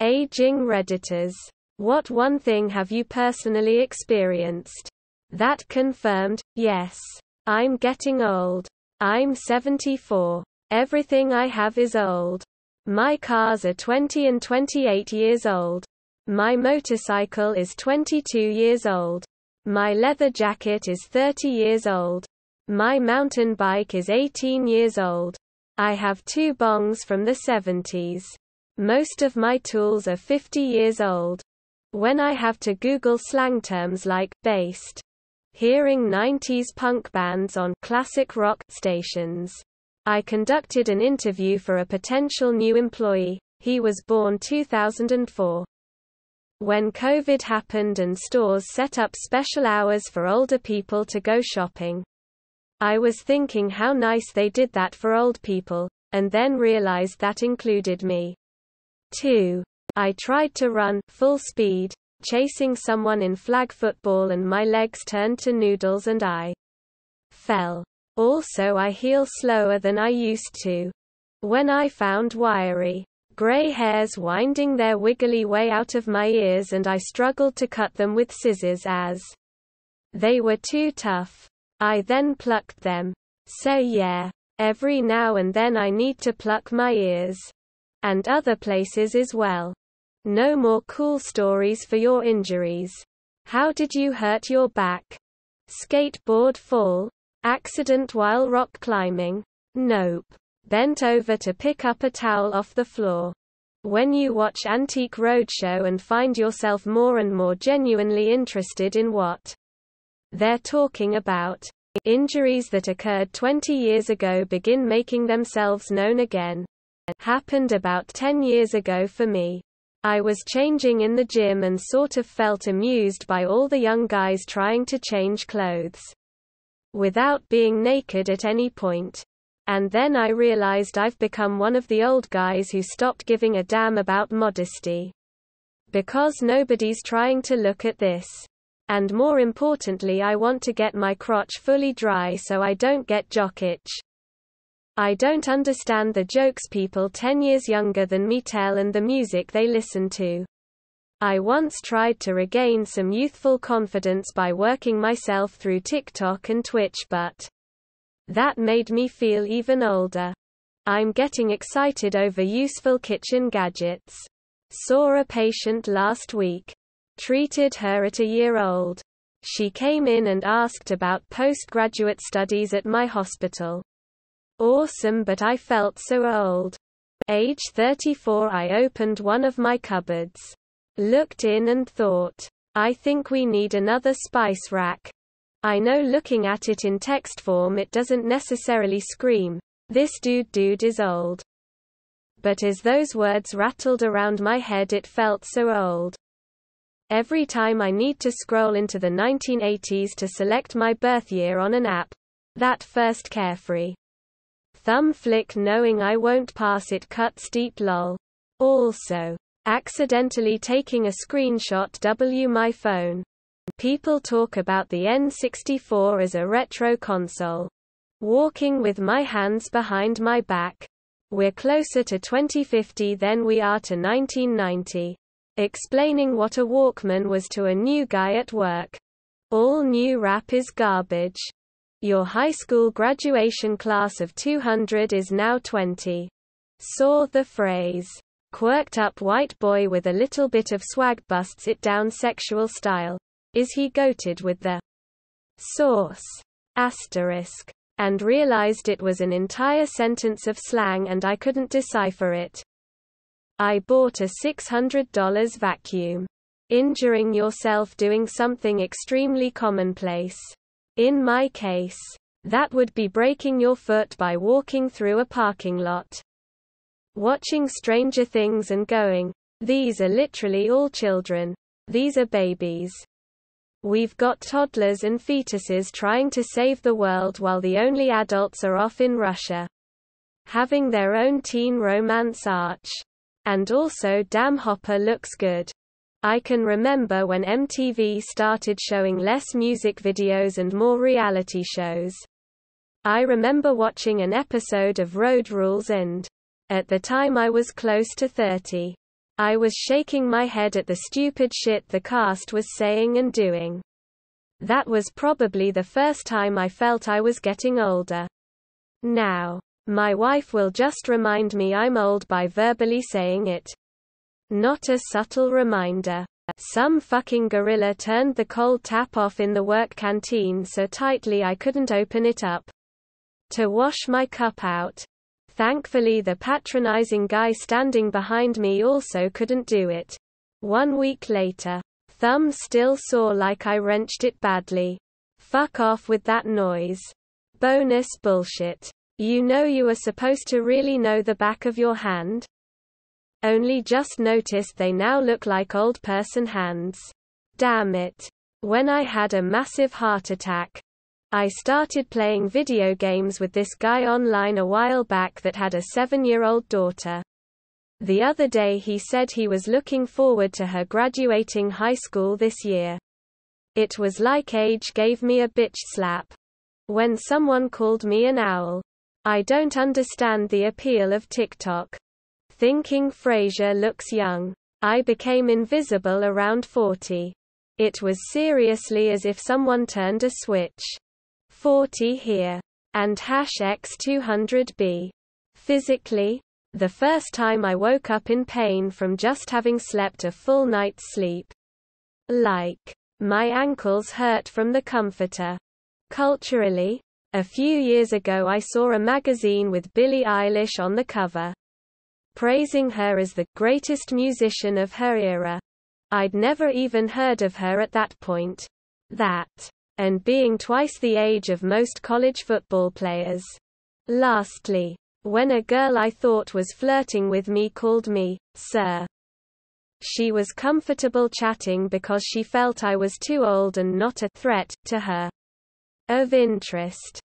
Aging Redditors. What one thing have you personally experienced that confirmed, yes, I'm getting old? I'm 74. Everything I have is old. My cars are 20 and 28 years old. My motorcycle is 22 years old. My leather jacket is 30 years old. My mountain bike is 18 years old. I have 2 bongs from the 70s. Most of my tools are 50 years old. When I have to Google slang terms like based, hearing 90s punk bands on classic rock stations. I conducted an interview for a potential new employee. He was born 2004. When COVID happened and stores set up special hours for older people to go shopping, I was thinking how nice they did that for old people, and then realized that included me too. I tried to run full speed, chasing someone in flag football, and my legs turned to noodles and I fell. Also, I heal slower than I used to. When I found wiry gray hairs winding their wiggly way out of my ears, and I struggled to cut them with scissors as they were too tough. I then plucked them. So yeah, every now and then I need to pluck my ears. And other places as well. No more cool stories for your injuries. How did you hurt your back? Skateboard fall? Accident while rock climbing? Nope. Bent over to pick up a towel off the floor. When you watch Antique Roadshow and find yourself more and more genuinely interested in what they're talking about, injuries that occurred 20 years ago begin making themselves known again. It happened about 10 years ago for me. I was changing in the gym and sort of felt amused by all the young guys trying to change clothes without being naked at any point. And then I realized I've become one of the old guys who stopped giving a damn about modesty. Because nobody's trying to look at this. And more importantly, I want to get my crotch fully dry so I don't get jock itch. I don't understand the jokes people 10 years younger than me tell and the music they listen to. I once tried to regain some youthful confidence by working myself through TikTok and Twitch, but that made me feel even older. I'm getting excited over useful kitchen gadgets. Saw a patient last week. Treated her at a year old. She came in and asked about postgraduate studies at my hospital. Awesome, but I felt so old. Age 34, I opened one of my cupboards. Looked in and thought, I think we need another spice rack. I know looking at it in text form it doesn't necessarily scream, this dude is old. But as those words rattled around my head it felt so old. Every time I need to scroll into the 1980s to select my birth year on an app, that first carefree thumb flick knowing I won't pass it cuts deep lol. Also, accidentally taking a screenshot my phone. People talk about the N64 as a retro console. Walking with my hands behind my back. We're closer to 2050 than we are to 1990. Explaining what a Walkman was to a new guy at work. All new rap is garbage. Your high school graduation class of 200 is now 20. Saw the phrase, quirked up white boy with a little bit of swag busts it down sexual style. Is he goated with the sauce? Asterisk. And realized it was an entire sentence of slang and I couldn't decipher it. I bought a $600 vacuum. Injuring yourself doing something extremely commonplace. In my case, that would be breaking your foot by walking through a parking lot. Watching Stranger Things and going, these are literally all children. These are babies. We've got toddlers and fetuses trying to save the world while the only adults are off in Russia. Having their own teen romance arc. And also damn Hopper looks good. I can remember when MTV started showing less music videos and more reality shows. I remember watching an episode of Road Rules and, at the time I was close to 30. I was shaking my head at the stupid shit the cast was saying and doing. That was probably the first time I felt I was getting older. Now, my wife will just remind me I'm old by verbally saying it. Not a subtle reminder. Some fucking gorilla turned the cold tap off in the work canteen so tightly I couldn't open it up to wash my cup out. Thankfully the patronizing guy standing behind me also couldn't do it. 1 week later. Thumb still sore like I wrenched it badly. Fuck off with that noise. Bonus bullshit. You know you are supposed to really know the back of your hand? Only just noticed they now look like old person hands. Damn it. When I had a massive heart attack, I started playing video games with this guy online a while back that had a 7-year-old daughter. The other day he said he was looking forward to her graduating high school this year. It was like age gave me a bitch slap. When someone called me an owl. I don't understand the appeal of TikTok. Thinking Frasier looks young. I became invisible around 40. It was seriously as if someone turned a switch. 40 here. And #X200B. Physically, the first time I woke up in pain from just having slept a full night's sleep. Like, my ankles hurt from the comforter. Culturally, a few years ago I saw a magazine with Billie Eilish on the cover, praising her as the greatest musician of her era. I'd never even heard of her at that point. That, and being twice the age of most college football players. Lastly, when a girl I thought was flirting with me called me, sir. She was comfortable chatting because she felt I was too old and not a threat to her. Of interest.